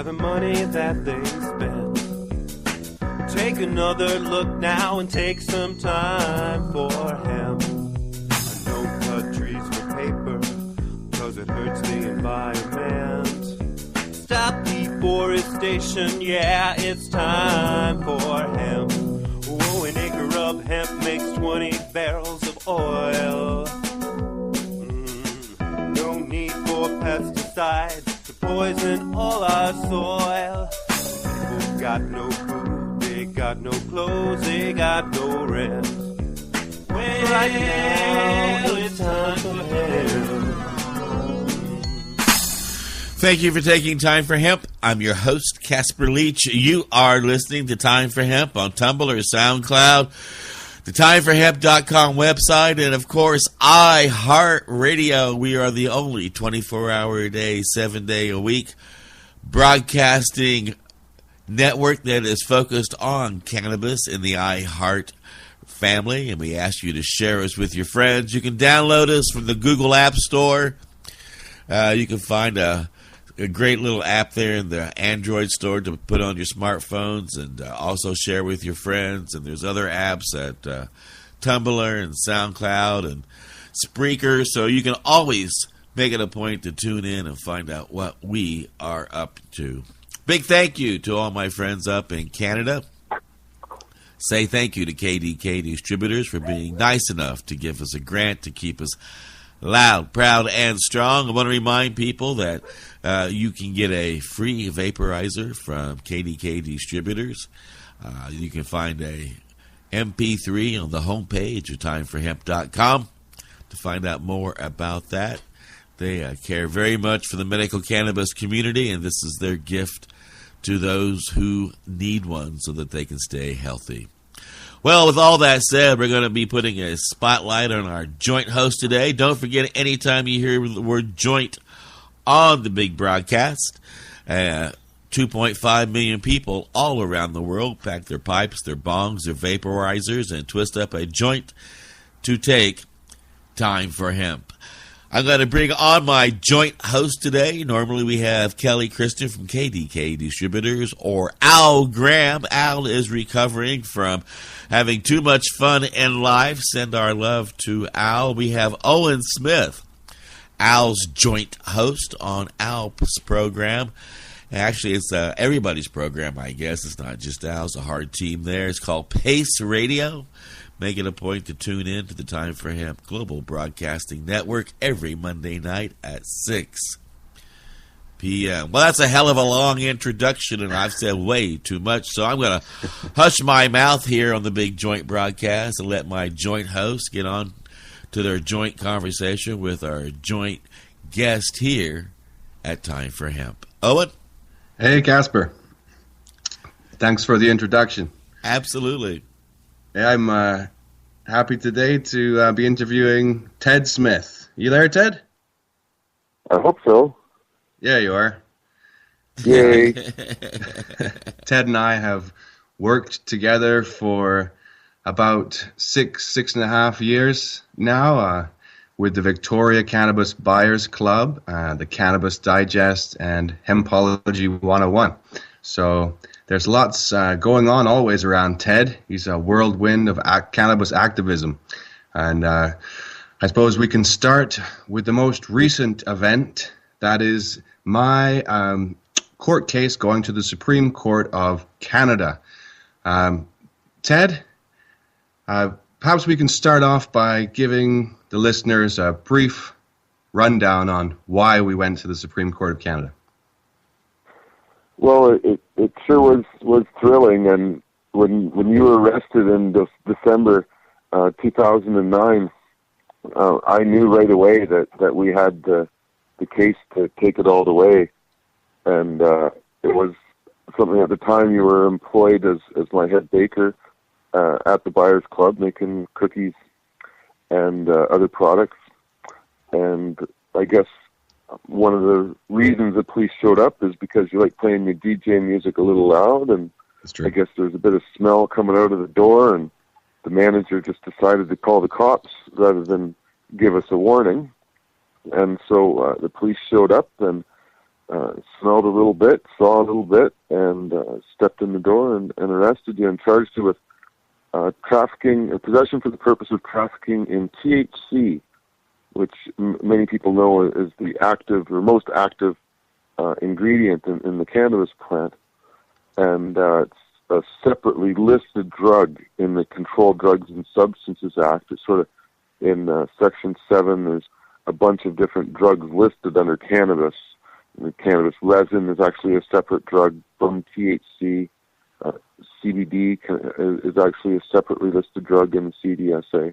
every money that they spend. Take another look now and take some time for hemp. I know cut trees for paper, cause it hurts the environment. Stop deforestation, yeah, it's time for hemp. Oh, an acre of hemp makes 20 barrels of oil. No need for pesticides to poison all our soil. People got no food, they got no clothes, they got no rest. Right now, it's time for hemp. Thank you for taking Time for Hemp. I'm your host, Casper Leitch. You are listening to Time for Hemp on Tumblr, SoundCloud, the timeforhemp.com website, and, of course, iHeartRadio. We are the only 24-hour-a-day, 7-day-a-week broadcasting network that is focused on cannabis in the iHeart family, and we ask you to share us with your friends. You can download us from the Google App Store. You can find a great little app there in the Android store to put on your smartphones and also share with your friends. And there's other apps at Tumblr and SoundCloud and Spreaker, so you can always make it a point to tune in and find out what we are up to. Big thank you to all my friends up in Canada. Say thank you to KDK Distributors for being nice enough to give us a grant to keep us loud, proud, and strong. I want to remind people that you can get a free vaporizer from KDK Distributors. You can find a MP3 on the homepage of timeforhemp.com to find out more about that. They care very much for the medical cannabis community, and this is their gift to those who need one so that they can stay healthy. Well, with all that said, we're going to be putting a spotlight on our joint host today. Don't forget, anytime you hear the word joint on the big broadcast, 2.5 million people all around the world pack their pipes, their bongs, their vaporizers, and twist up a joint to take Time for Hemp. I'm going to bring on my joint host today. Normally we have Kelly Christian from KDK Distributors, or Al Graham. Al is recovering from having too much fun in life. Send our love to Al. We have Owen Smith, Al's joint host on Al's program. Actually, it's everybody's program, I guess. It's not just Al's, a hard team there. It's called Pace Radio. Make it a point to tune in to the Time for Hemp Global Broadcasting Network every Monday night at 6 p.m. Well, that's a hell of a long introduction, and I've said way too much, so I'm going to hush my mouth here on the big joint broadcast and let my joint hosts get on to their joint conversation with our joint guest here at Time for Hemp. Owen? Hey, Casper. Thanks for the introduction. Absolutely. Yeah, I'm happy today to be interviewing Ted Smith. You there, Ted? I hope so. Yeah, you are. Yay. Ted and I have worked together for about six and a half years now with the Victoria Cannabis Buyers Club, the Cannabis Digest, and Hempology 101. So there's lots going on always around Ted. He's a whirlwind of cannabis activism. And I suppose we can start with the most recent event. That is my court case going to the Supreme Court of Canada. Ted, perhaps we can start off by giving the listeners a brief rundown on why we went to the Supreme Court of Canada. Well, it sure was thrilling, and when you were arrested in December 2009, I knew right away that we had the case to take it all the way, and it was something at the time. You were employed as my head baker at the Buyers Club, making cookies and other products, and I guess one of the reasons the police showed up is because you like playing your DJ music a little loud, and I guess there was a bit of smell coming out of the door, and the manager just decided to call the cops rather than give us a warning. And so the police showed up, and smelled a little bit, saw a little bit, and stepped in the door and arrested you and charged you with trafficking, possession for the purpose of trafficking in THC, which many people know is the active or most active ingredient in the cannabis plant. And it's a separately listed drug in the Controlled Drugs and Substances Act. It's sort of in Section 7, there's a bunch of different drugs listed under cannabis. The cannabis resin is actually a separate drug from THC. CBD is actually a separately listed drug in the CDSA.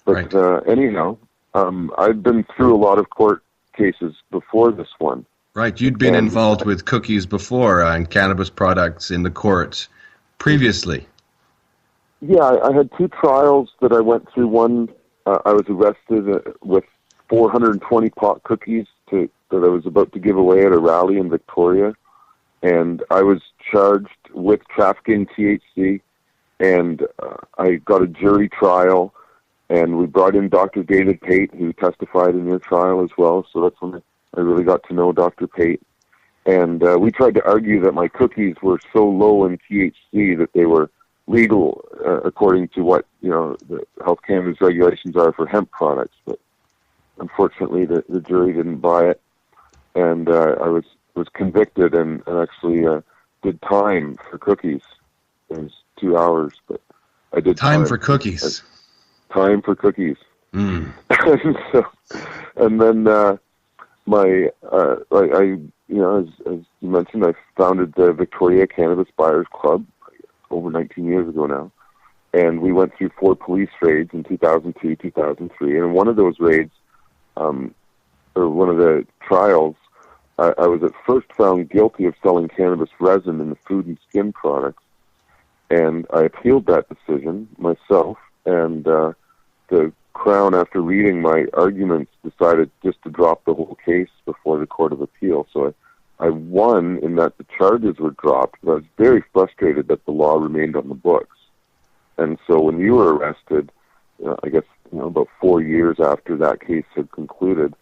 But right. Anyhow, I've been through a lot of court cases before this one. Right, you'd been involved with cookies before and cannabis products in the courts previously. Yeah, I had two trials that I went through. One, I was arrested with 420 pot cookies that I was about to give away at a rally in Victoria, and I was charged with trafficking THC, and I got a jury trial, and we brought in Dr. David Pate, who testified in your trial as well, so that's when I really got to know Dr. Pate. And we tried to argue that my cookies were so low in THC that they were legal according to what, the Health Canada's regulations are for hemp products. But unfortunately, the jury didn't buy it. And I was convicted and actually did time for cookies. It was 2 hours, but I did time for cookies. Time for cookies. Mm. And then as you mentioned, I founded the Victoria Cannabis Buyers Club over 19 years ago now, and we went through 4 police raids in 2002, 2003, and in one of those raids, or one of the trials, I was at first found guilty of selling cannabis resin in the food and skin products, and I appealed that decision myself, and the Crown, after reading my arguments, decided just to drop the whole case before the Court of Appeal. So I won in that the charges were dropped, but I was very frustrated that the law remained on the books. And so when you were arrested, I guess about 4 years after that case had concluded,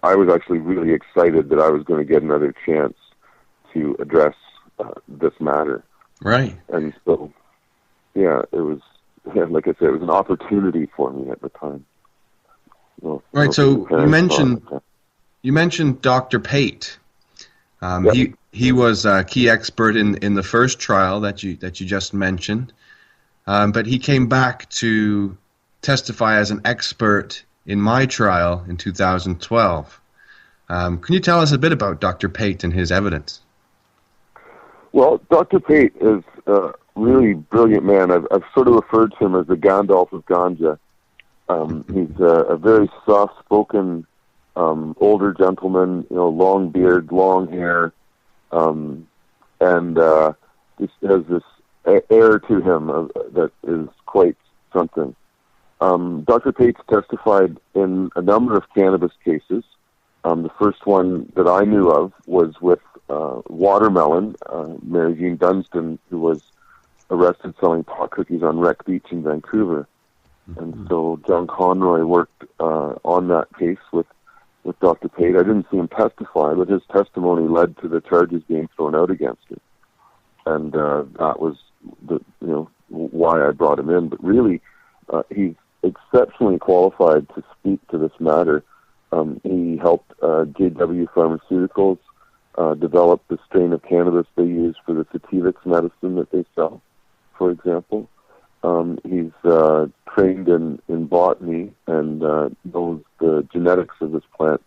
I was actually really excited that I was going to get another chance to address this matter. Right. And so, yeah, it was... Yeah, like I said, it was an opportunity for me at the time. Right. So you mentioned Dr. Pate. Yep. He was a key expert in the first trial that you just mentioned, but he came back to testify as an expert in my trial in 2012. Can you tell us a bit about Dr. Pate and his evidence? Well, Dr. Pate is really brilliant man. I've sort of referred to him as the Gandalf of ganja. He's a very soft-spoken, older gentleman, long beard, long hair, and just has this air to him that is quite something. Dr. Pate's testified in a number of cannabis cases. The first one that I knew of was with Watermelon, Mary Jean Dunstan, who was arrested selling pot cookies on Wreck Beach in Vancouver. Mm-hmm. And so John Conroy worked on that case with Dr. Pate. I didn't see him testify, but his testimony led to the charges being thrown out against him. And that was why I brought him in. But really, he's exceptionally qualified to speak to this matter. He helped JW Pharmaceuticals develop the strain of cannabis they use for the Sativix medicine that they sell, for example. He's trained in botany and knows the genetics of this plant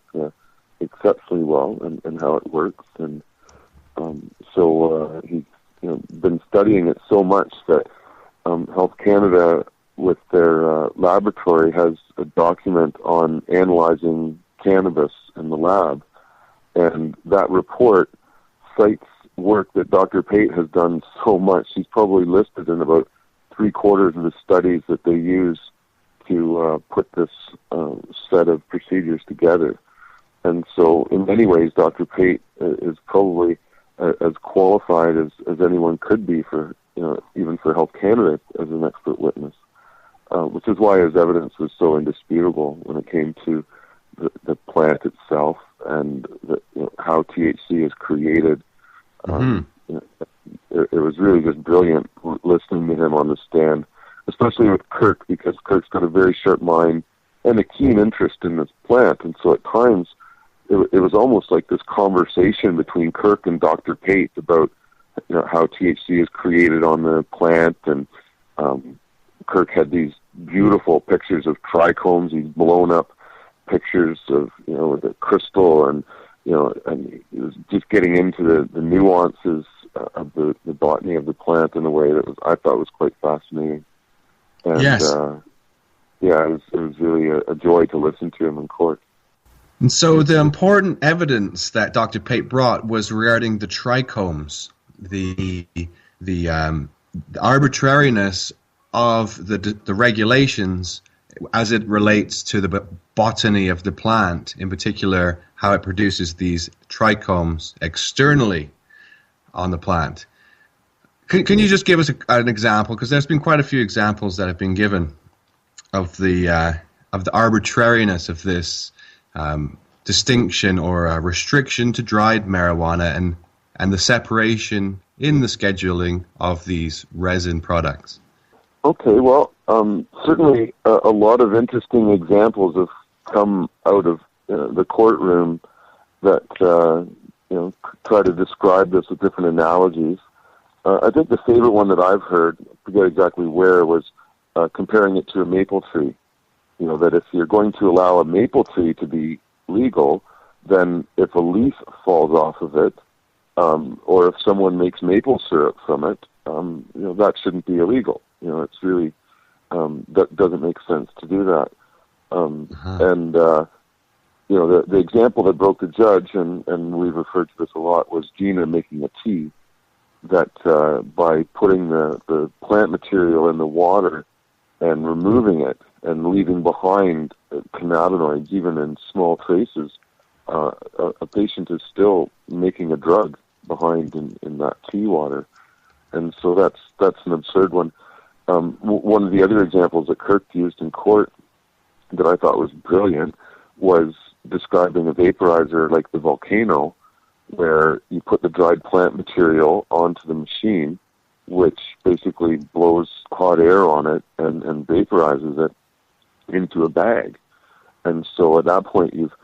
exceptionally well and how it works. And so he's been studying it so much that Health Canada, with their laboratory, has a document on analyzing cannabis in the lab. And that report cites work that Dr. Pate has done so much. He's probably listed in about 3/4 of the studies that they use to put this set of procedures together. And so in many ways, Dr. Pate is probably as qualified as anyone could be for, even for Health Canada as an expert witness, which is why his evidence was so indisputable when it came to the plant itself and how THC is created. It was really just brilliant listening to him on the stand, especially with Kirk, because Kirk's got a very sharp mind and a keen interest in this plant. And so at times, it was almost like this conversation between Kirk and Dr. Pate about how THC is created on the plant. And Kirk had these beautiful pictures of trichomes, these blown up pictures of with the crystal, and and he was just getting into the nuances of the botany of the plant in a way that I thought was quite fascinating. And, yes. It was really a joy to listen to him in court. And so the important evidence that Dr. Pate brought was regarding the trichomes, the arbitrariness of the regulations as it relates to the botany of the plant, in particular how it produces these trichomes externally on the plant. Can you just give us an example? Because there's been quite a few examples that have been given of the arbitrariness of this distinction or restriction to dried marijuana and the separation in the scheduling of these resin products. Okay, well, certainly a lot of interesting examples have come out of the courtroom that try to describe this with different analogies. I think the favorite one that I've heard, I forget exactly where, was comparing it to a maple tree. That if you're going to allow a maple tree to be legal, then if a leaf falls off of it, or if someone makes maple syrup from it, that shouldn't be illegal. It's really, that doesn't make sense to do that. And, the example that broke the judge, and we've referred to this a lot, was Gina making a tea, that by putting the plant material in the water and removing it and leaving behind cannabinoids, even in small traces, a patient is still making a drug behind in that tea water. And so that's an absurd one. One of the other examples that Kirk used in court that I thought was brilliant was describing a vaporizer like the Volcano, where you put the dried plant material onto the machine, which basically blows hot air on it and vaporizes it into a bag. And so at that point, you've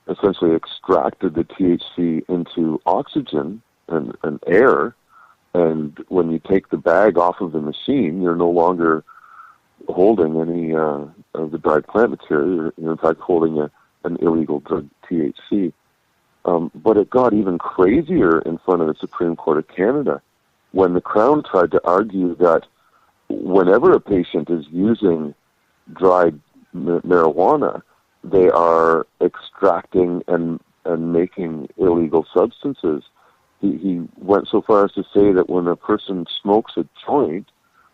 essentially extracted the THC into oxygen and air. And when you take the bag off of the machine, you're no longer holding any of the dried plant material. You're in fact holding an illegal drug, THC. But it got even crazier in front of the Supreme Court of Canada when the Crown tried to argue that whenever a patient is using dried marijuana, they are extracting and making illegal substances. He went so far as to say that when a person smokes a joint,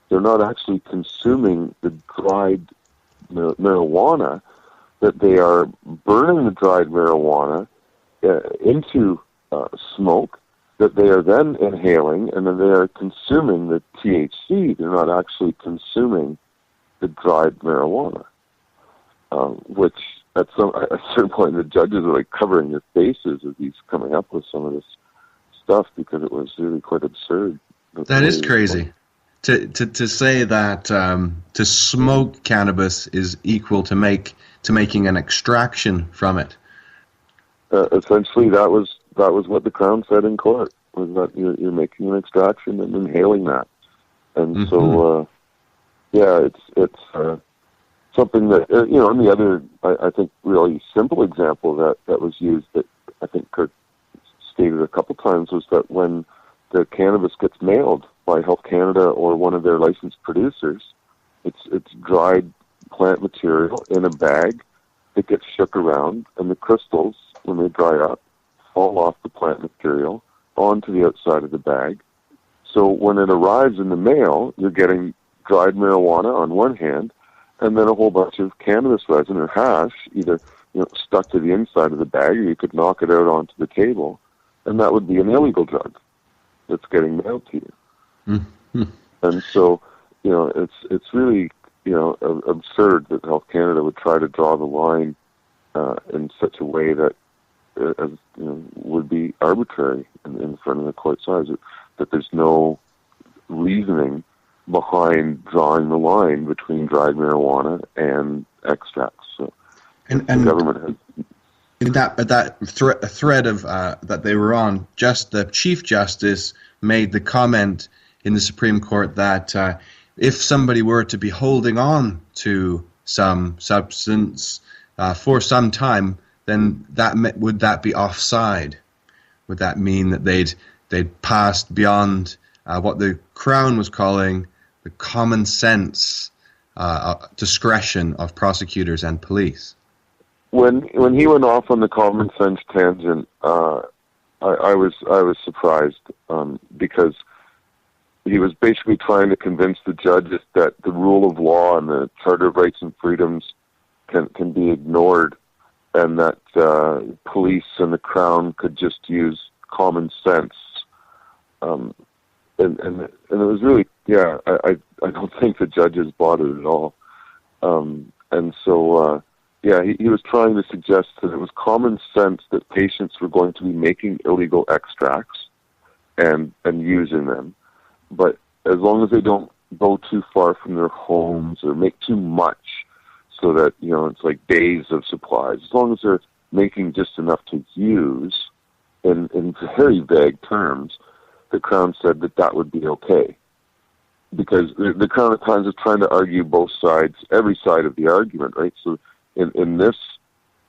they're not actually consuming the dried marijuana, that they are burning the dried marijuana into smoke, that they are then inhaling, and then they are consuming the THC. They're not actually consuming the dried marijuana, which at a certain point the judges are like covering their faces as he's coming up with some of this stuff, because it was really quite absurd. That is crazy. To say that to smoke cannabis is equal to making an extraction from it. Essentially, that was what the Crown said in court, was that you're making an extraction and inhaling that. And so, it's something that, and the other, I think, really simple example that was used that I think Kirk stated a couple times was that when the cannabis gets mailed by Health Canada or one of their licensed producers, it's dried plant material in a bag. It gets shook around, and the crystals, when they dry up, fall off the plant material onto the outside of the bag. So when it arrives in the mail, you're getting dried marijuana on one hand, and then a whole bunch of cannabis resin or hash, either stuck to the inside of the bag, or you could knock it out onto the table, and that would be an illegal drug that's getting mailed to you. Mm-hmm. And so, it's really absurd that Health Canada would try to draw the line in such a way that would be arbitrary in front of the court size, that there's no reasoning behind drawing the line between dried marijuana and extracts. So, and the government has. In that thread of that they were on, just the Chief Justice made the comment in the Supreme Court that if somebody were to be holding on to some substance for some time, then would that be offside? Would that mean that they'd passed beyond what the Crown was calling the common sense discretion of prosecutors and police? When he went off on the common sense tangent, I was surprised because he was basically trying to convince the judges that the rule of law and the Charter of Rights and Freedoms can be ignored, and that police and the Crown could just use common sense. And it was really, I don't think the judges bought it at all. And so. He was trying to suggest that it was common sense that patients were going to be making illegal extracts and using them. But as long as they don't go too far from their homes or make too much so that, it's like days of supplies, as long as they're making just enough to use, in very vague terms, the Crown said that would be okay. Because the Crown at times is trying to argue both sides, every side of the argument, right? So in this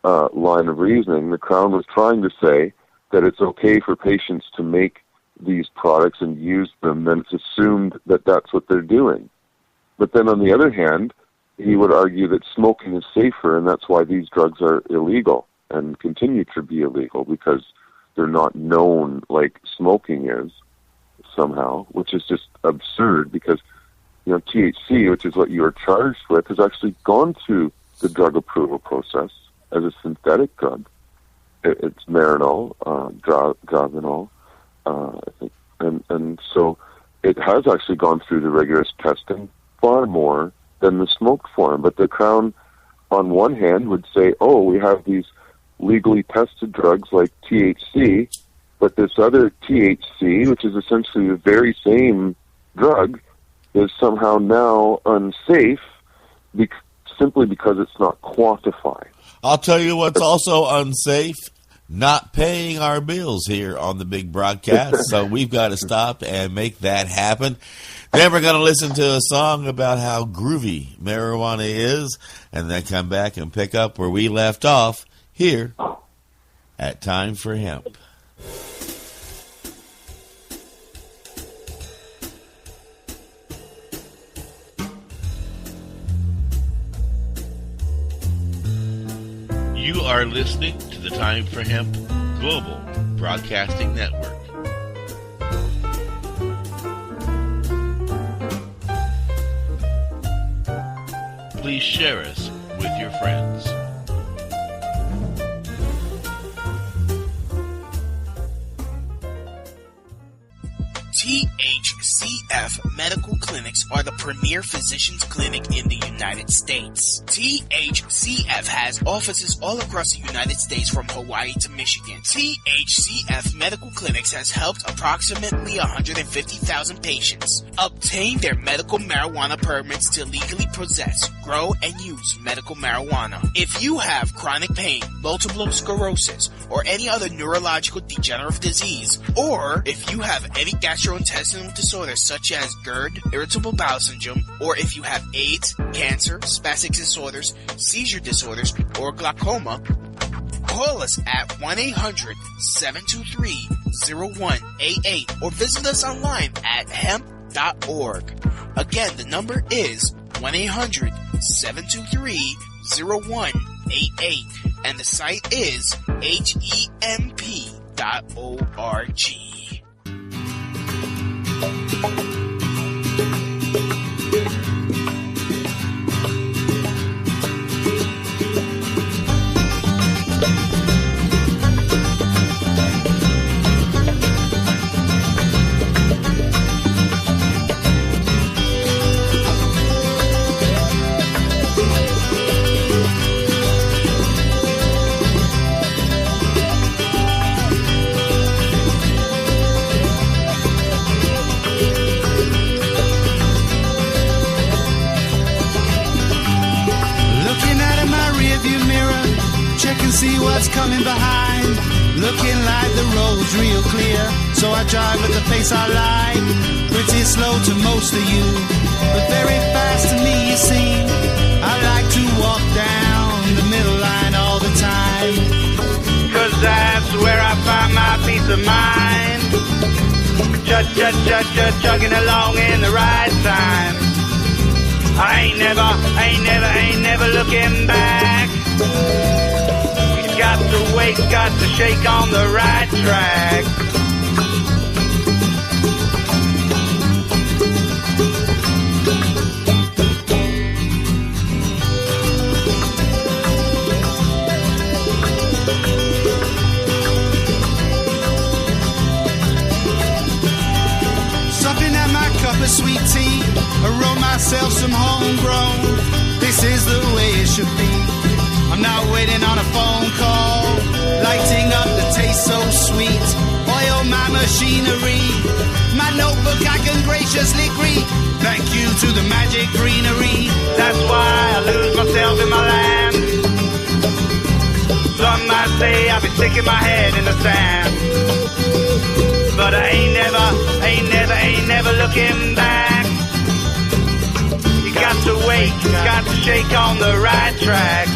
line of reasoning, the Crown was trying to say that it's okay for patients to make these products and use them, then it's assumed that that's what they're doing. But then on the other hand, he would argue that smoking is safer, and that's why these drugs are illegal and continue to be illegal, because they're not known like smoking is somehow, which is just absurd, because THC, which is what you are charged with, has actually gone through the drug approval process as a synthetic drug. It's Marinol, Dravenol, I think, and so it has actually gone through the rigorous testing far more than the smoked form. But the Crown, on one hand, would say, we have these legally tested drugs like THC, but this other THC, which is essentially the very same drug, is somehow now unsafe simply because it's not quantified. I'll tell you what's also unsafe, not paying our bills here on the big broadcast. So we've got to stop and make that happen. Then we're going to listen to a song about how groovy marijuana is, and then come back and pick up where we left off here at Time for Hemp. You are listening to the Time for Hemp Global Broadcasting Network. Please share us with your friends. THCF Medical Clinics are the premier physicians clinic in the United States. THCF has offices all across the United States from Hawaii to Michigan. THCF Medical Clinics has helped approximately 150,000 patients obtain their medical marijuana permits to legally possess, grow, and use medical marijuana. If you have chronic pain, multiple sclerosis, or any other neurological degenerative disease, or if you have any gastrointestinal disorders such as GERD, irritable bowel syndrome, or if you have AIDS, cancer, spastic disorders, seizure disorders, or glaucoma, call us at 1-800-723-0188 or visit us online at hemp.org. Again, the number is 1-800-723-0188 and the site is hemp.org. what's coming behind. Looking like the road's real clear, so I drive at the pace I like. Pretty slow to most of you, but very fast to me, you see. I like to walk down the middle line all the time, 'cause that's where I find my peace of mind. Chugging along in the right time. I ain't never looking back. You got to wait, got to shake on the right track. A sweet tea, I roll myself some homegrown. This is the way it should be. I'm not waiting on a phone call, lighting up the taste so sweet. Oil my machinery, my notebook I can graciously greet. Thank you to the magic greenery. That's why I lose myself in my land. Some might say I've been sticking my head in the sand, but I ain't never looking back. You got to wait, you got to shake on the right track.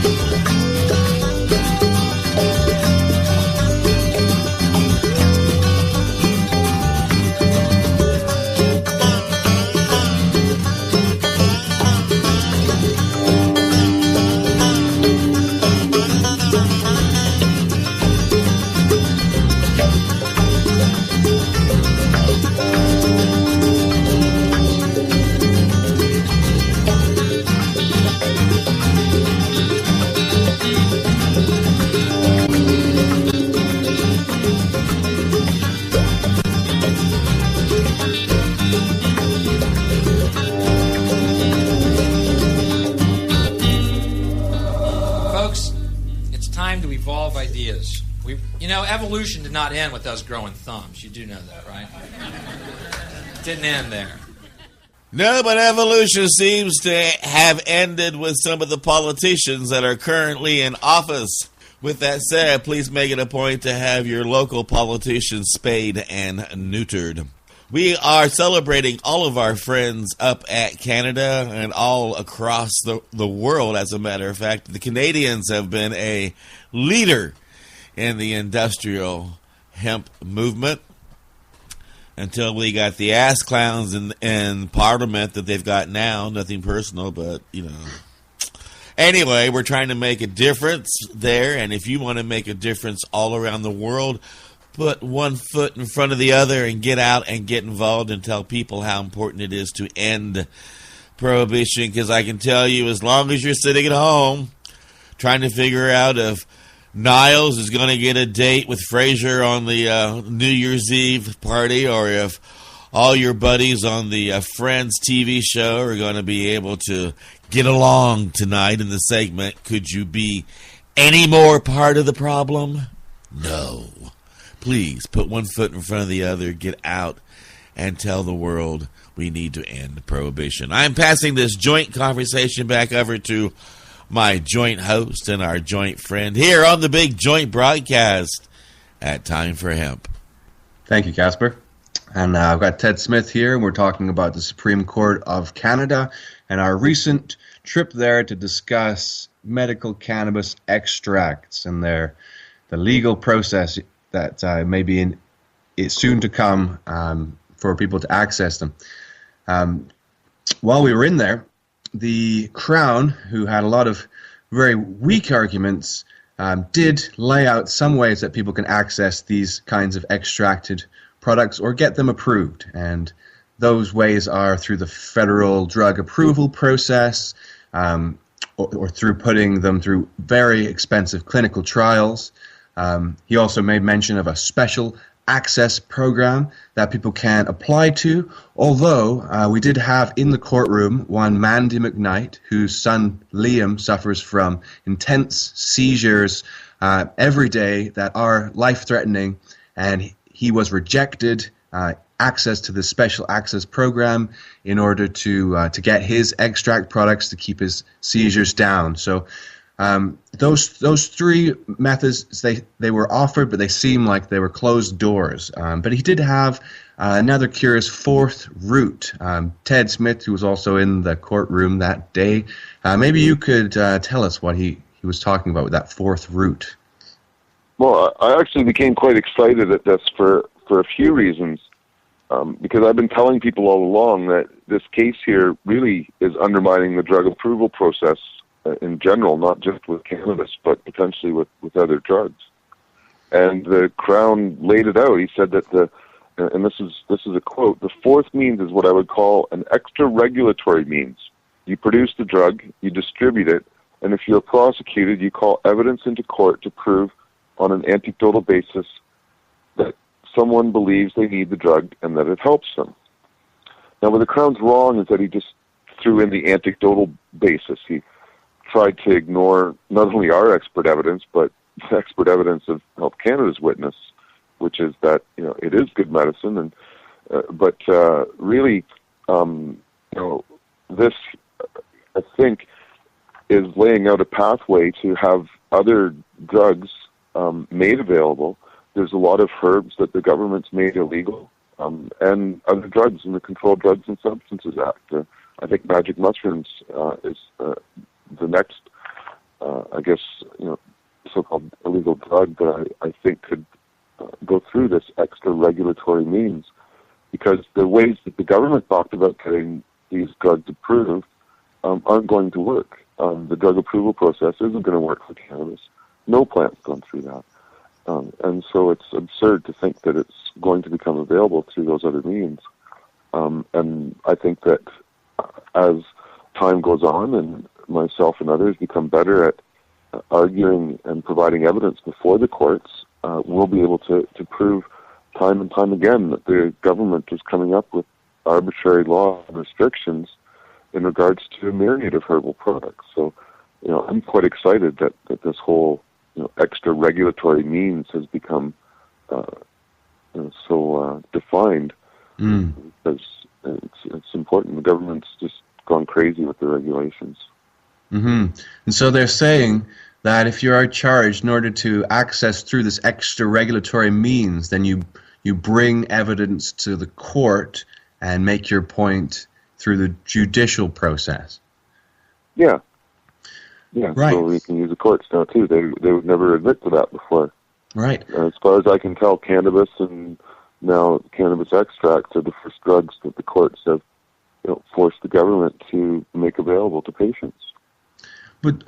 Ideas. Evolution did not end with us growing thumbs. You do know that, right? Didn't end there. No, but evolution seems to have ended with some of the politicians that are currently in office. With that said, please make it a point to have your local politicians spayed and neutered. We are celebrating all of our friends up at Canada and all across the world, as a matter of fact. The Canadians have been a leader in the industrial hemp movement until we got the ass clowns in Parliament that they've got now. Nothing personal, but, Anyway, we're trying to make a difference there, and if you want to make a difference all around the world, put one foot in front of the other and get out and get involved and tell people how important it is to end prohibition, because I can tell you, as long as you're sitting at home trying to figure out if Niles is going to get a date with Fraser on the New Year's Eve party, or if all your buddies on the Friends TV show are going to be able to get along tonight in the segment, could you be any more part of the problem? No. Please put one foot in front of the other, get out, and tell the world we need to end prohibition. I'm passing this joint conversation back over to my joint host and our joint friend here on the big joint broadcast at Time for Hemp. Thank you, Casper. And I've got Ted Smith here, and we're talking about the Supreme Court of Canada and our recent trip there to discuss medical cannabis extracts and the legal process that may be it's soon to come for people to access them. While we were in there, the Crown, who had a lot of very weak arguments, did lay out some ways that people can access these kinds of extracted products or get them approved. And those ways are through the federal drug approval process, or through putting them through very expensive clinical trials. He also made mention of a special access program that people can apply to, although we did have in the courtroom one Mandy McKnight, whose son Liam suffers from intense seizures every day that are life-threatening, and he was rejected access to the special access program in order to get his extract products to keep his seizures down. So Those three methods, they were offered, but they seemed like they were closed doors. But he did have another curious fourth route. Ted Smith, who was also in the courtroom that day, maybe you could tell us what he was talking about with that fourth route. Well, I actually became quite excited at this for a few reasons. Because I've been telling people all along that this case here really is undermining the drug approval process in general, not just with cannabis, but potentially with other drugs. And the Crown laid it out. He said that and this is a quote, the fourth means is what I would call an extra regulatory means. You produce the drug, you distribute it, and if you're prosecuted, you call evidence into court to prove on an anecdotal basis that someone believes they need the drug and that it helps them. Now, where the Crown's wrong is that he just threw in the anecdotal basis. He tried to ignore not only our expert evidence, but the expert evidence of Health Canada's witness, which is that it is good medicine. And but really, this I think is laying out a pathway to have other drugs made available. There's a lot of herbs that the government's made illegal, and other drugs in the Controlled Drugs and Substances Act. I think magic mushrooms is the next, so-called illegal drug that I think could go through this extra regulatory means, because the ways that the government talked about getting these drugs approved aren't going to work. The drug approval process isn't going to work for cannabis. No plant's gone through that. And so it's absurd to think that it's going to become available through those other means. And I think that as time goes on and myself and others become better at arguing and providing evidence before the courts, we'll be able to prove time and time again that the government is coming up with arbitrary law and restrictions in regards to a myriad of herbal products. So, I'm quite excited that this whole extra regulatory means has become so defined, because it's important. The government's just gone crazy with the regulations. Mm-hmm. And so they're saying that if you are charged in order to access through this extra regulatory means, then you bring evidence to the court and make your point through the judicial process. Yeah. Yeah, right. So we can use the courts now, too. They would never admit to that before. Right. As far as I can tell, cannabis and now cannabis extracts are the first drugs that the courts have forced the government to make available to patients. But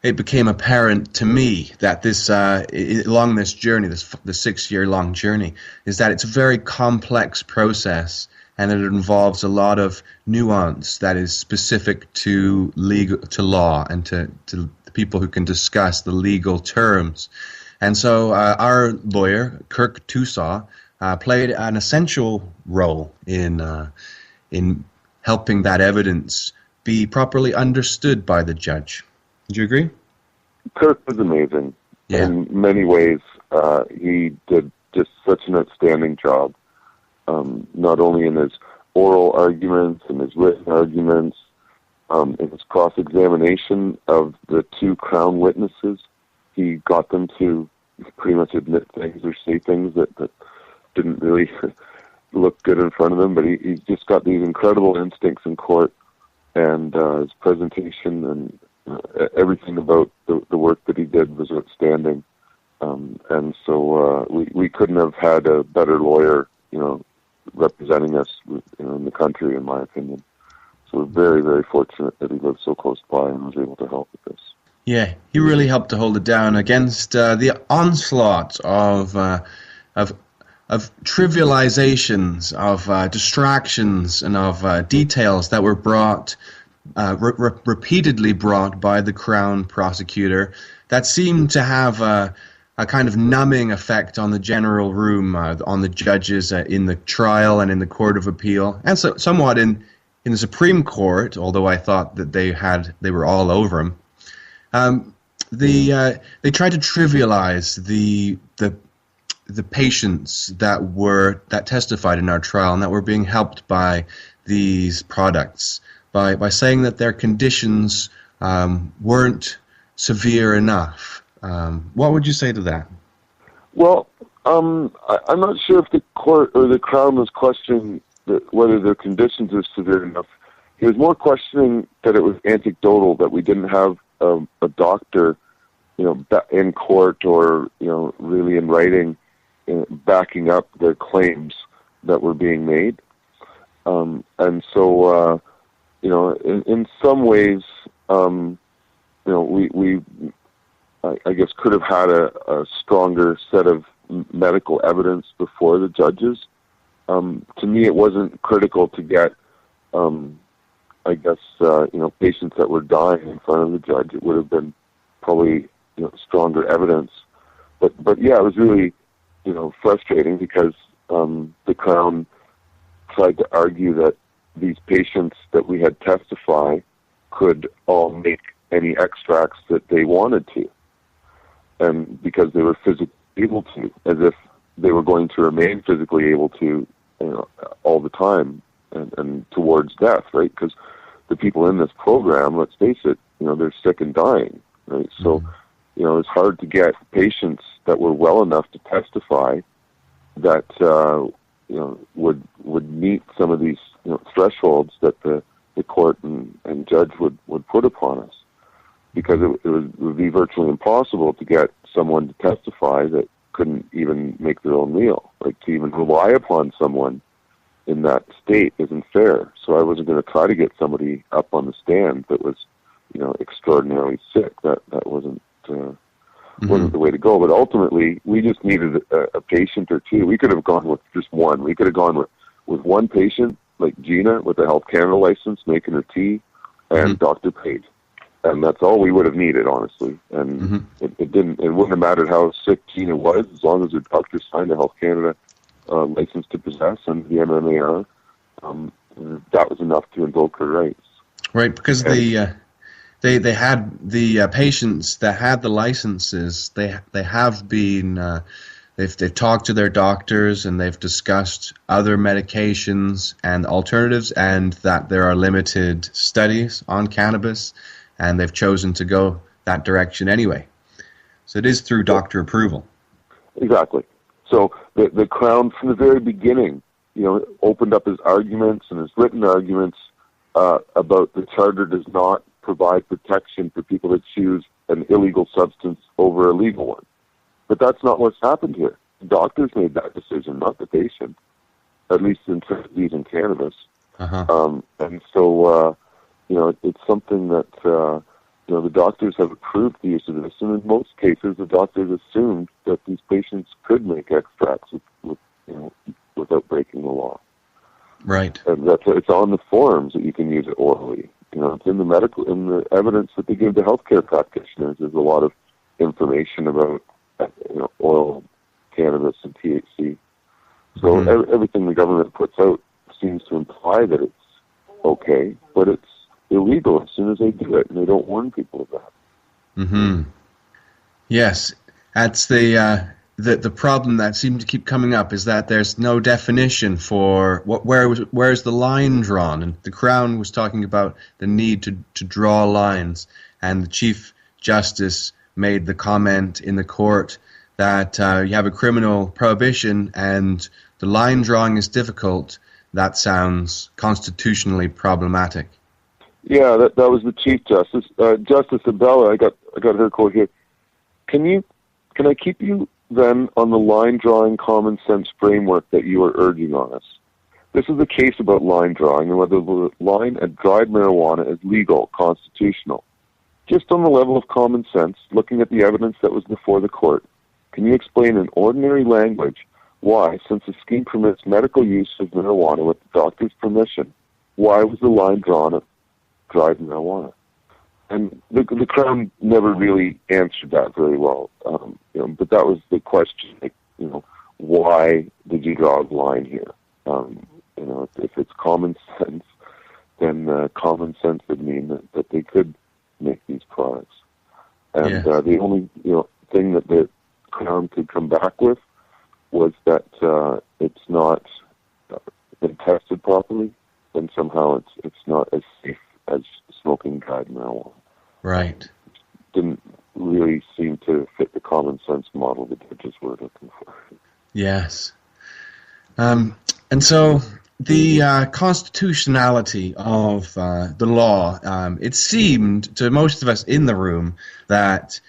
it became apparent to me that this along this journey, the 6-year-long journey, is that it's a very complex process, and that it involves a lot of nuance that is specific to law and to people who can discuss the legal terms. And so our lawyer, Kirk Tusaw, played an essential role in helping that evidence be properly understood by the judge. Do you agree? Kirk was amazing. Yeah. In many ways, he did just such an outstanding job. Not only in his oral arguments and his written arguments, in his cross-examination of the two Crown witnesses, he got them to pretty much admit things or say things that didn't really look good in front of them, but he's just got these incredible instincts in court, and his presentation and everything about the work that he did was outstanding. And so we couldn't have had a better lawyer, representing us, in the country, in my opinion. So we're very, very fortunate that he lived so close by and was able to help with this. Yeah, he really helped to hold it down against the onslaught of trivializations, of distractions, and of details that were brought, repeatedly brought by the Crown prosecutor that seemed to have a kind of numbing effect on the general room, on the judges in the trial and in the Court of Appeal, and so somewhat in the Supreme Court, although I thought that they were all over him. They tried to trivialize the patients that testified in our trial and that were being helped by these products by saying that their conditions weren't severe enough. What would you say to that? Well, I'm not sure if the court or the Crown was questioning whether their conditions are severe enough. He was more questioning that it was anecdotal, that we didn't have a doctor, in court or, really in writing, backing up their claims that were being made. And so, in some ways, we I guess could have had a stronger set of medical evidence before the judges. To me, it wasn't critical to get, patients that were dying in front of the judge. It would have been probably, stronger evidence. But yeah, it was really, frustrating because the Crown tried to argue that these patients that we had testify could all make any extracts that they wanted to, and because they were physically able to, as if they were going to remain physically able to, all the time and towards death, right? Because the people in this program, let's face it, they're sick and dying, right? So, it's hard to get patients that were well enough to testify that, would meet some of these, thresholds that the court and judge would put upon us. Because it would be virtually impossible to get someone to testify that couldn't even make their own meal. Like, to even rely upon someone in that state isn't fair. So I wasn't going to try to get somebody up on the stand that was, extraordinarily sick. That wasn't wasn't the way to go. But ultimately, we just needed a patient or two. We could have gone with just one. We could have gone with one patient, like Gina, with a Health Canada license, making her tea, and Dr. Page. And that's all we would have needed, honestly. And it wouldn't have mattered how sick Gina was, as long as the doctor signed a Health Canada license to possess and the MMAR. That was enough to invoke her rights. Right, because they had the patients that had the licenses. They have been they've talked to their doctors and they've discussed other medications and alternatives, and that there are limited studies on cannabis. And they've chosen to go that direction anyway. So it is through doctor approval. Exactly. So the Crown, from the very beginning, opened up his arguments and his written arguments about the Charter does not provide protection for people that choose an illegal substance over a legal one. But that's not what's happened here. Doctors made that decision, not the patient, at least in using cannabis. And so... it's something that, the doctors have approved the use of this, and in most cases, the doctors assumed that these patients could make extracts without breaking the law. Right. And it's on the forms that you can use it orally. It's in the evidence that they give to healthcare practitioners. There's a lot of information about, oil, cannabis, and THC. So everything the government puts out seems to imply that it's okay, but it's illegal as soon as they do it, and they don't warn people of that. Yes, that's the problem that seems to keep coming up, is that there's no definition for where's the line drawn, and the Crown was talking about the need to draw lines, and the Chief Justice made the comment in the court that you have a criminal prohibition and the line drawing is difficult. That sounds constitutionally problematic. Yeah, that was the Chief Justice, Justice Abella. I got her quote here. Can I keep you then on the line drawing common sense framework that you are urging on us? This is the case about line drawing and whether the line at dried marijuana is legal, constitutional. Just on the level of common sense, looking at the evidence that was before the court, can you explain in ordinary language why, since the scheme permits medical use of marijuana with the doctor's permission, why was the line drawn at dried marijuana? And the Crown never really answered that very well. But that was the question. Why did you draw the line here? If it's common sense, then common sense would mean that they could make these products. And the only thing that the Crown could come back with was that it's not been tested properly, and somehow it's not as safe as smoking dried marijuana. Right. Didn't really seemed to fit the common sense model the judges were looking for. Yes. And so the constitutionality of the law, it seemed to most of us in the room that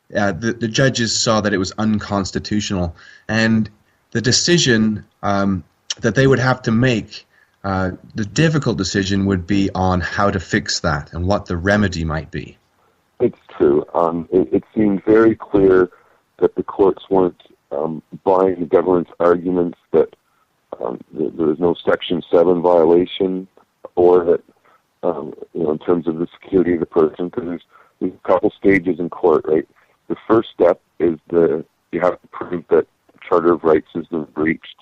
the judges saw that it was unconstitutional, and the decision that they would have to make, the difficult decision would be on how to fix that and what the remedy might be. It's true. It seemed very clear that the courts weren't buying the government's arguments that there was no Section 7 violation, or that, in terms of the security of the person, because there's a couple stages in court, right? The first step is you have to prove that the Charter of Rights has been breached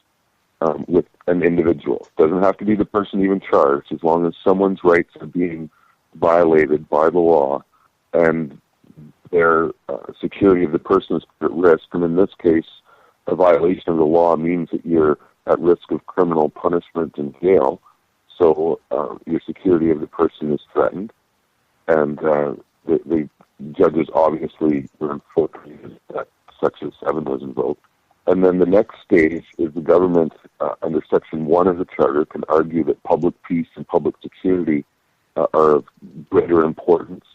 with an individual. It doesn't have to be the person even charged, as long as someone's rights are being violated by the law and their security of the person is put at risk. And in this case, a violation of the law means that you're at risk of criminal punishment and jail. So your security of the person is threatened. And the judges obviously were informed that Section 7 was invoked. And then the next stage is the government, under Section 1 of the Charter, can argue that public peace and public security are of greater importance,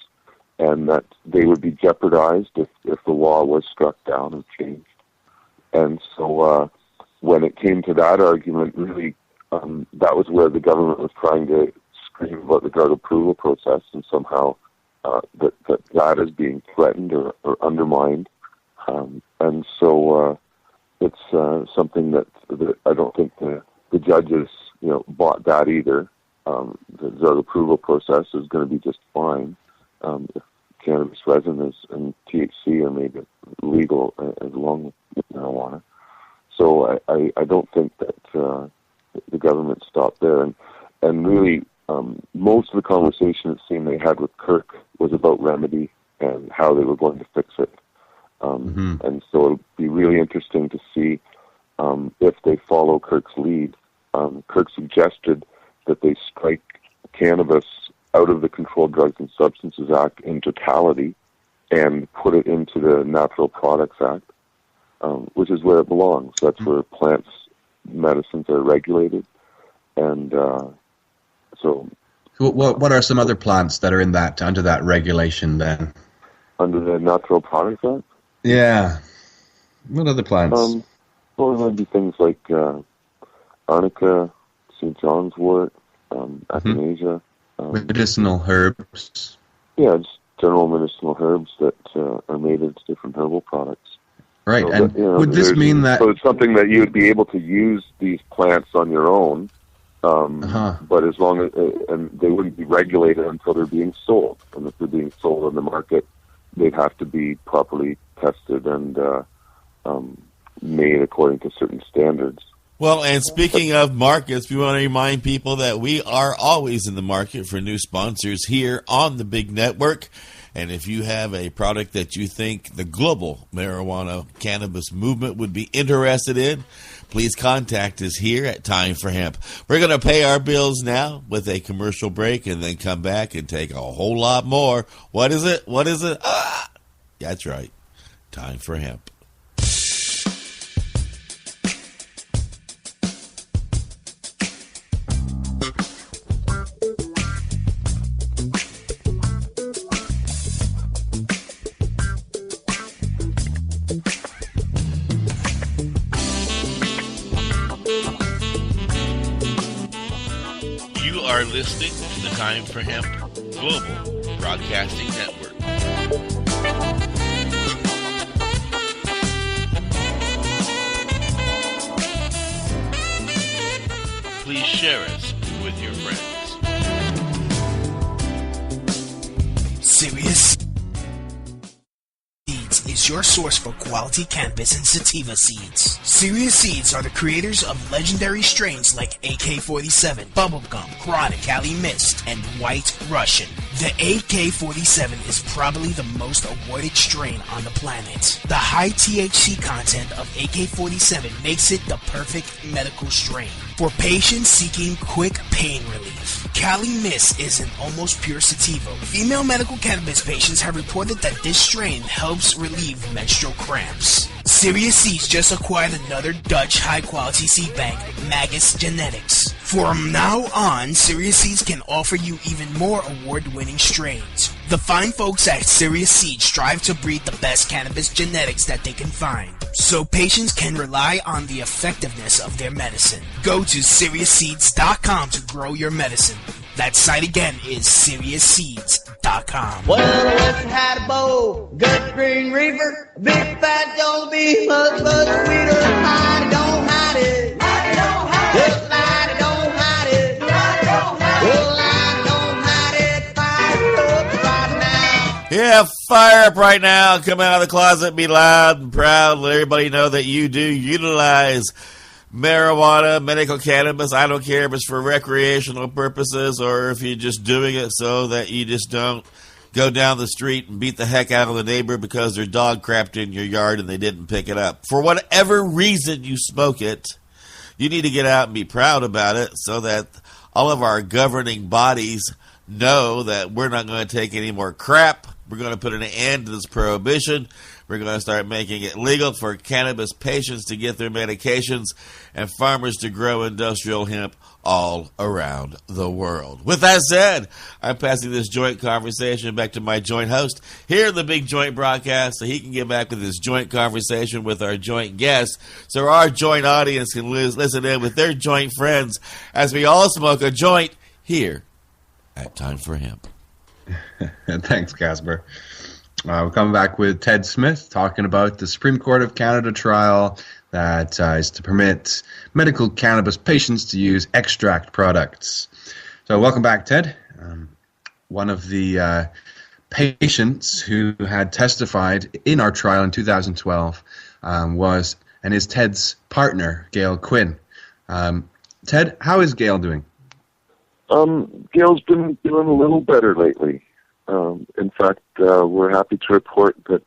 and that they would be jeopardized if the law was struck down and changed. And so when it came to that argument, really, that was where the government was trying to scream about the drug approval process, and somehow that is being threatened or undermined. And so it's something that I don't think the judges bought that either. The drug approval process is going to be just fine if cannabis resin and THC are made legal along with marijuana. So I don't think that the government stopped there. And really, most of the conversation, it seemed, they had with Kirk was about remedy and how they were going to fix it. And so it'll be really interesting to see if they follow Kirk's lead. Kirk suggested that they strike cannabis out of the Controlled Drugs and Substances Act in totality and put it into the Natural Products Act, which is where it belongs. That's where plants, medicines are regulated. And so... What are some other plants that are under that regulation then? Under the Natural Products Act? Yeah. What other plants? Well, there might be things like arnica, St. John's wort, echinacea. Medicinal herbs. Yeah, just general medicinal herbs that are made into different herbal products. Right, So and would this mean that... So it's something that you would be able to use these plants on your own, but as long as... and they wouldn't be regulated until they're being sold. And if they're being sold on the market, they'd have to be properly tested and made according to certain standards. Well, and speaking of markets, we want to remind people that we are always in the market for new sponsors here on the Big Network. And if you have a product that you think the global marijuana cannabis movement would be interested in, please contact us here at Time for Hemp. We're going to pay our bills now with a commercial break and then come back and take a whole lot more. What is it? What is it? That's right. Time for Hemp. You are listening to the Time for Hemp Global Broadcasting Network. Please share us with your friends. Serious Seeds is your source for quality cannabis and sativa seeds. Serious Seeds are the creators of legendary strains like AK-47, Bubblegum, Chronic, Cali Mist, and White Russian. The AK-47 is probably the most awarded strain on the planet. The high THC content of AK-47 makes it the perfect medical strain. For patients seeking quick pain relief, Cali Mist is an almost pure sativa. Female medical cannabis patients have reported that this strain helps relieve menstrual cramps. Serious Seeds just acquired another Dutch high-quality seed bank, Magus Genetics. From now on, Serious Seeds can offer you even more award-winning strains. The fine folks at Serious Seeds strive to breed the best cannabis genetics that they can find, so patients can rely on the effectiveness of their medicine. Go to SeriousSeeds.com to grow your medicine. That site again is SeriousSeeds.com. Well, the Western had a bowl, good green reefer, big fat don't be much, much sweeter. Mighty don't hide it. Mighty don't hide it. Just mighty don't hide it. Mighty don't hide it. Well, I don't hide it. Fire up right now. Yeah, fire up right now. Come out of the closet, be loud and proud. Let everybody know that you do utilize marijuana, medical cannabis. I don't care if it's for recreational purposes or if you're just doing it so that you just don't go down the street and beat the heck out of the neighbor because their dog crapped in your yard and they didn't pick it up. For whatever reason you smoke it, you need to get out and be proud about it so that all of our governing bodies know that we're not going to take any more crap. We're going to put an end to this prohibition. We're going to start making it legal for cannabis patients to get their medications and farmers to grow industrial hemp all around the world. With that said, I'm passing this joint conversation back to my joint host here in the Big Joint broadcast so he can get back with this joint conversation with our joint guests so our joint audience can listen in with their joint friends as we all smoke a joint here at Time for Hemp. Thanks, Casper. We're coming back with Ted Smith talking about the Supreme Court of Canada trial that is to permit medical cannabis patients to use extract products. So welcome back, Ted. One of the patients who had testified in our trial in 2012 was and is Ted's partner, Gail Quinn. Ted, how is Gail doing? Gail's been doing a little better lately. In fact, we're happy to report that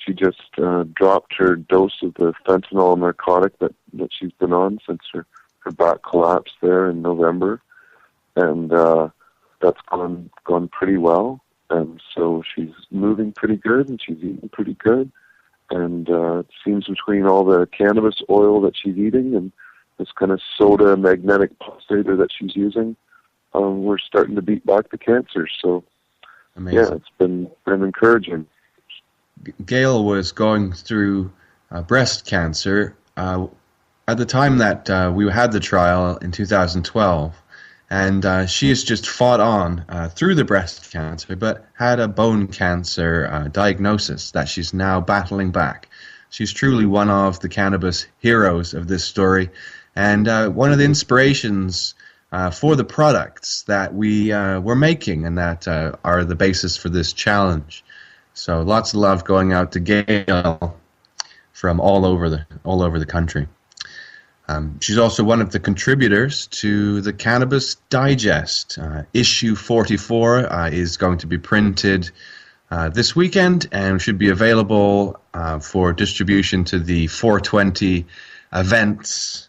she just dropped her dose of the fentanyl narcotic that she's been on since her back collapse there in November. And that's gone pretty well. And so she's moving pretty good and she's eating pretty good. And it seems between all the cannabis oil that she's eating and this kind of soda magnetic pulsator that she's using, we're starting to beat back the cancer. So, amazing. Yeah, it's been encouraging. Gail was going through breast cancer at the time that we had the trial in 2012, and she has just fought on through the breast cancer, but had a bone cancer diagnosis that she's now battling back. She's truly one of the cannabis heroes of this story, and one of the inspirations for the products that we're making and that are the basis for this challenge. So lots of love going out to Gail from all over the country. She's also one of the contributors to the Cannabis Digest. Issue 44 is going to be printed this weekend and should be available for distribution to the 420 events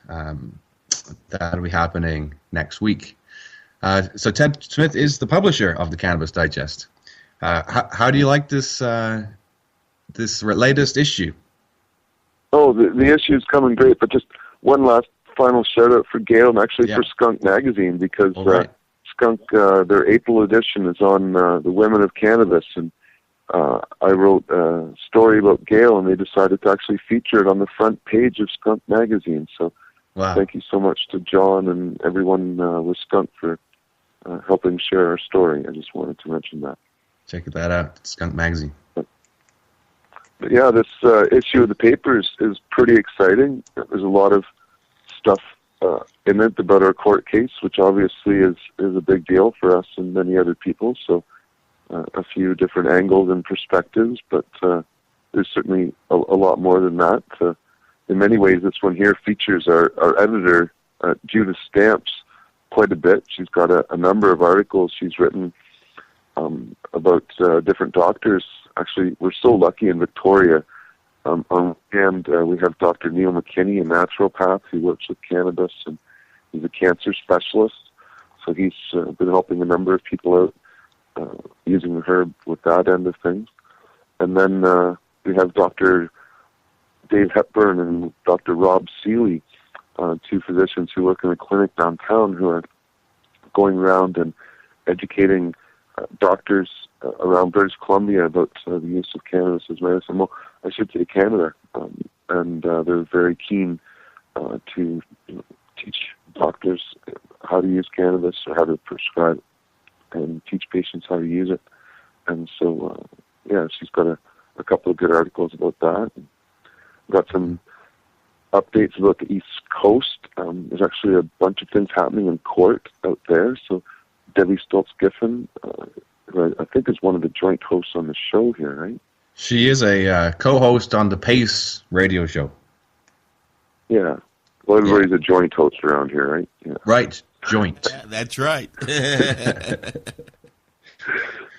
that will be happening next week. So Ted Smith is the publisher of the Cannabis Digest. How do you like this latest issue? Oh, the issue is coming great, but just one last final shout out for Gail and actually for Skunk Magazine, because Skunk, their April edition is on the women of cannabis, and I wrote a story about Gail, and they decided to actually feature it on the front page of Skunk Magazine. So thank you so much to John and everyone with Skunk for helping share our story. I just wanted to mention that. Check that out, Skunk Magazine. But yeah, this issue of the paper is pretty exciting. There's a lot of stuff in it about our court case, which obviously is a big deal for us and many other people. So a few different angles and perspectives, but there's certainly a lot more than that. In many ways, this one here features our editor, Judith Stamps, quite a bit. She's got a number of articles she's written about different doctors. Actually, we're so lucky in Victoria. On hand, we have Dr. Neil McKinney, a naturopath who works with cannabis, and He's a cancer specialist, so he's been helping a number of people out using the herb with that end of things. And then we have Dr. Dave Hepburn and Dr. Rob Seeley, two physicians who work in a clinic downtown who are going around and educating doctors around British Columbia about the use of cannabis as medicine. Well, I should say Canada. And they're very keen to teach doctors how to use cannabis or how to prescribe it and teach patients how to use it. And so, she's got a couple of good articles about that. Got some updates about the East Coast. There's actually a bunch of things happening in court out there. So Debbie Stoltz-Giffen, who I think is one of the joint hosts on the show here, right? She is a co-host on the Pace radio show. Yeah. Well, everybody's a joint host around here, right? Yeah. Right. Joint. Yeah, that's right.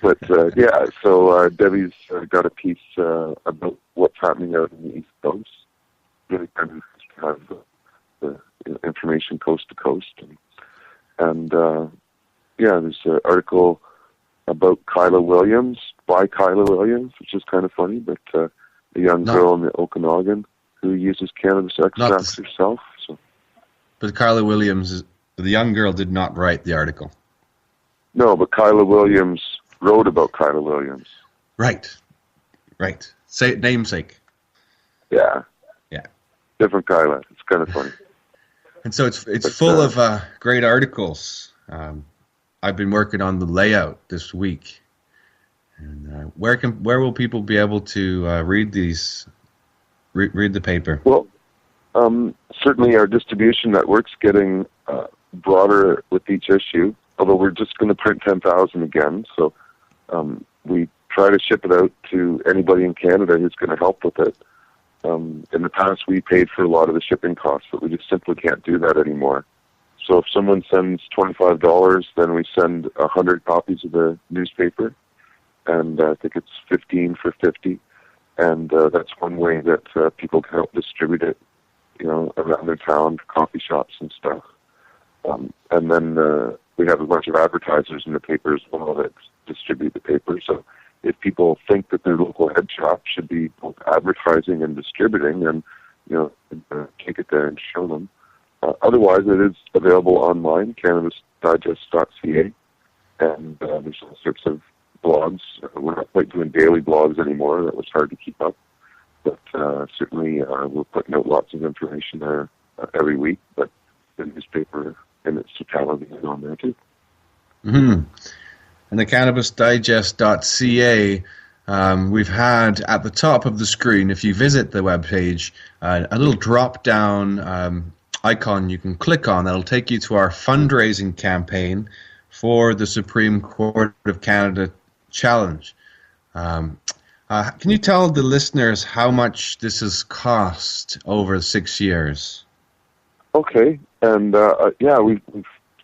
But, so Debbie's got a piece about what's happening out in the East Coast. Really kind of have the information coast to coast. And there's an article about Kyla Williams, by Kyla Williams, which is kind of funny, but a young girl in the Okanagan who uses cannabis extracts herself. So. But Kyla Williams, the young girl, did not write the article. No, but Kyla Williams wrote about Kyla Williams. Right. Say namesake. Yeah. Yeah. Different Kyla. It's kind of funny. And so it's full of great articles. I've been working on the layout this week. And where will people be able to read these? Read the paper. Well, certainly our distribution network's getting broader with each issue. Although we're just going to print 10,000 again, so we try to ship it out to anybody in Canada who's going to help with it. In the past, we paid for a lot of the shipping costs, but we just simply can't do that anymore. So if someone sends $25, then we send 100 copies of the newspaper, and I think it's 15 for 50. And that's one way that people can help distribute it, around their town, coffee shops and stuff. And then we have a bunch of advertisers in the paper as well that distribute the paper. So if people think that their local head shop should be both advertising and distributing, then take it there and show them. Otherwise, it is available online, cannabisdigest.ca, and there's all sorts of blogs. We're not quite doing daily blogs anymore. That was hard to keep up. But certainly we're putting out lots of information there every week. But the newspaper in its totality is on there too. Mm-hmm. And the cannabisdigest.ca, we've had at the top of the screen, if you visit the webpage, a little drop-down icon you can click on that'll take you to our fundraising campaign for the Supreme Court of Canada Challenge. Can you tell the listeners how much this has cost over 6 years? Okay, and we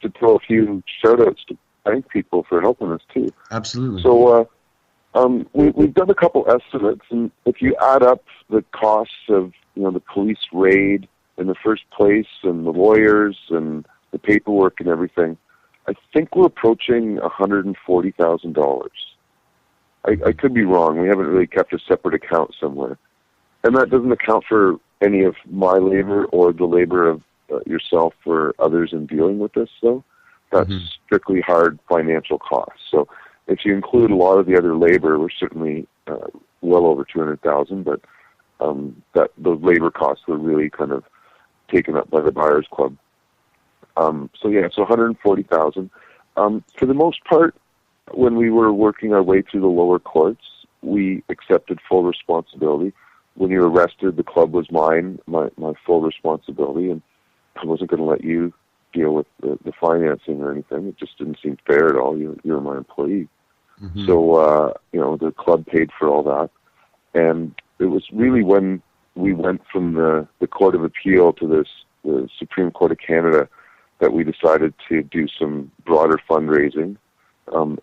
should throw a few shout-outs to thank people for helping us too. Absolutely. So we've done a couple estimates, and if you add up the costs of the police raid in the first place, and the lawyers, and the paperwork and everything, I think we're approaching $140,000. I could be wrong. We haven't really kept a separate account somewhere. And that doesn't account for any of my labor or the labor of yourself or others in dealing with this, though. That's strictly hard financial costs. So if you include a lot of the other labor, we're certainly well over $200,000, but those labor costs were really kind of taken up by the Buyers Club. So $140,000. For the most part, when we were working our way through the lower courts, we accepted full responsibility. When you were arrested, the club was mine, my full responsibility, and I wasn't going to let you deal with the financing or anything. It just didn't seem fair at all. You were my employee. Mm-hmm. So, the club paid for all that. And it was really when we went from the Court of Appeal to the Supreme Court of Canada that we decided to do some broader fundraising.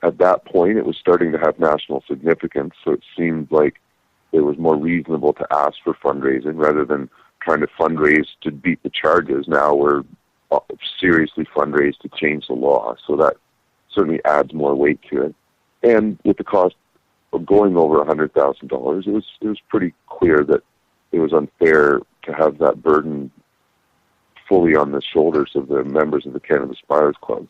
At that point, it was starting to have national significance, so it seemed like it was more reasonable to ask for fundraising rather than trying to fundraise to beat the charges. Now we're seriously fundraise to change the law. So that certainly adds more weight to it. And with the cost of going over $100,000, it was pretty clear that it was unfair to have that burden fully on the shoulders of the members of the Cannabis Buyers Club.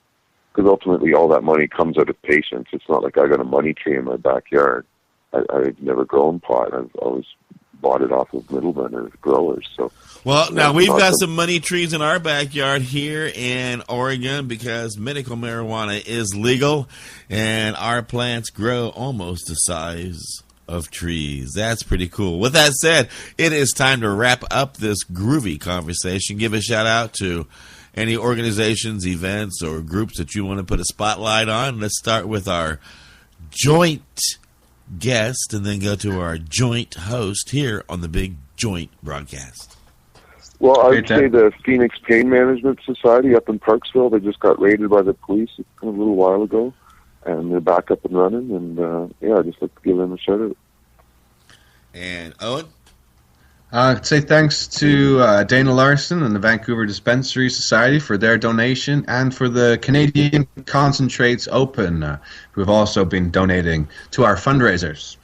Because ultimately all that money comes out of patients. It's not like I got a money tree in my backyard. I've never grown pot. I've always bought it off of middlemen or growers. So, well, now we've got some money trees in our backyard here in Oregon because medical marijuana is legal, and our plants grow almost the size of trees. That's pretty cool. With that said, it is time to wrap up this groovy conversation. Give a shout out to any organizations, events, or groups that you want to put a spotlight on. Let's start with our joint guest and then go to our joint host here on the Big Joint broadcast. Well, I would say the Phoenix Pain Management Society up in Parksville, they just got raided by the police a little while ago, and they're back up and running, and I just like to give them a shout out. And Owen? I'd say thanks to Dana Larson and the Vancouver Dispensary Society for their donation, and for the Canadian Concentrates Open, who have also been donating to our fundraisers.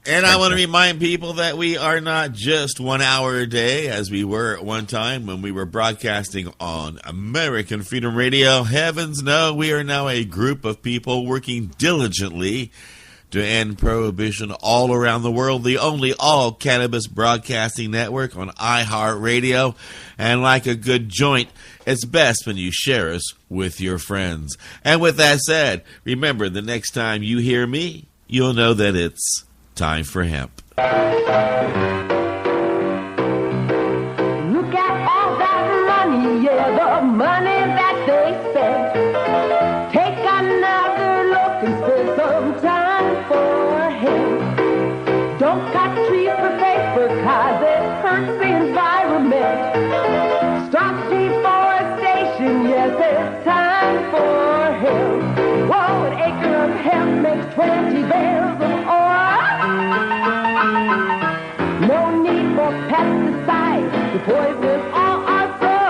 And I want to remind people that we are not just 1 hour a day, as we were at one time when we were broadcasting on American Freedom Radio. Heavens no, we are now a group of people working diligently to end prohibition all around the world, the only all-cannabis broadcasting network on iHeartRadio. And like a good joint, it's best when you share us with your friends. And with that said, remember, the next time you hear me, you'll know that it's time for hemp. Look at all that money, yeah, the money that they spent. Take another look and spend some time for him. Don't cut trees for paper, cause it hurts the environment. Stop deforestation, yes, it's time for him. Whoa, an acre of hemp makes 20 bales of oil. No need for pesticides to poison all our soil.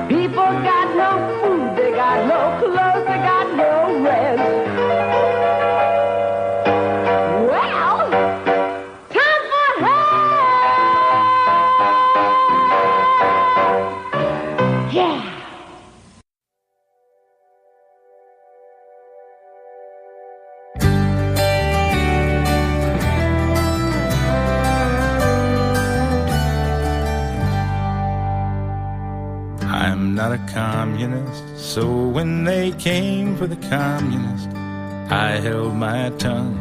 People got no food, they got no clothes, they got no rest. Well, time for help! Yeah. I'm not a communist, so when they came for the communist, I held my tongue.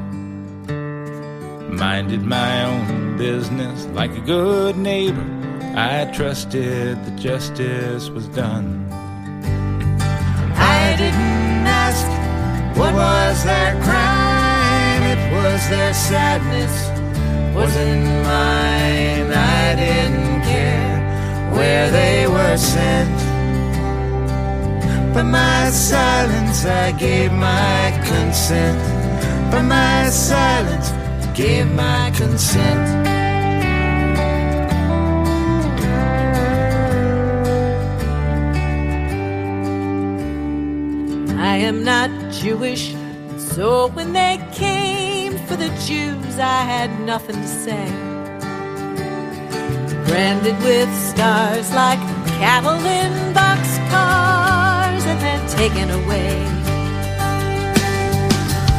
Minded my own business like a good neighbor. I trusted that justice was done. I didn't ask what was their crime, it was their sadness, wasn't mine. I didn't care where they were sent. By my silence I gave my consent. By my silence I gave my consent. I am not Jewish, so when they came for the Jews I had nothing to say. Branded with stars like cattle in boxcars and then taken away.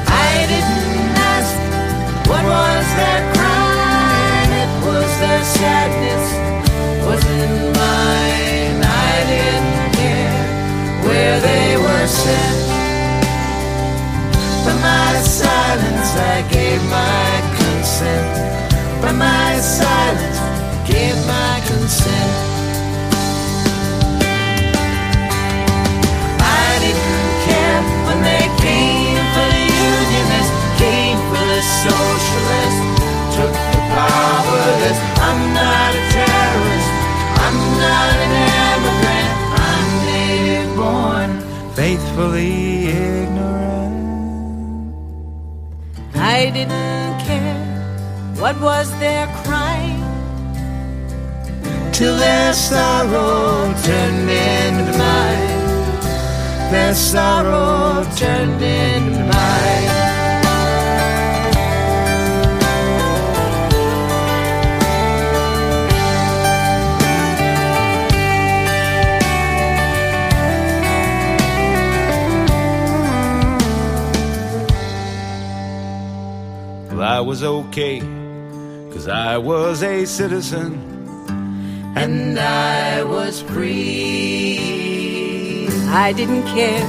I didn't ask what was their crime, it was their sadness, wasn't mine. I didn't care where they were sent. By my silence I gave my consent. By my silence gave my consent. I didn't care when they came for the unionists, came for the socialists, took the powerless. I'm not a terrorist, I'm not an immigrant, I'm native born, faithfully ignorant. I didn't care what was their crime, till their sorrow turned into mine. Their sorrow turned into mine. Well, I was okay, 'cause I was a citizen. And I was free. I didn't care.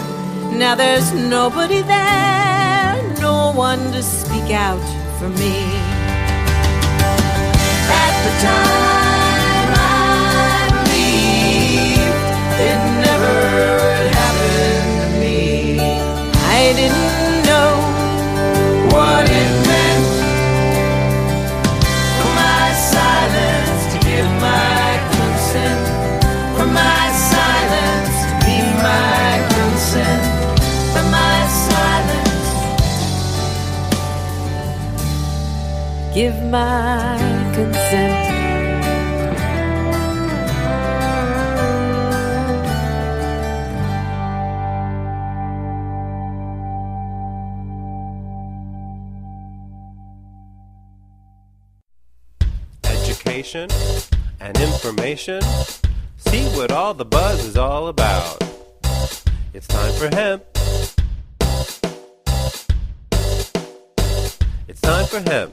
Now there's nobody there, no one to speak out for me. At the time I believed it never would happen to me. I didn't know what it meant for my silence to give my consent, for my silence to be my consent, for my silence give my consent. Education and information. See what all the buzz is all about. It's time for hemp. It's time for hemp.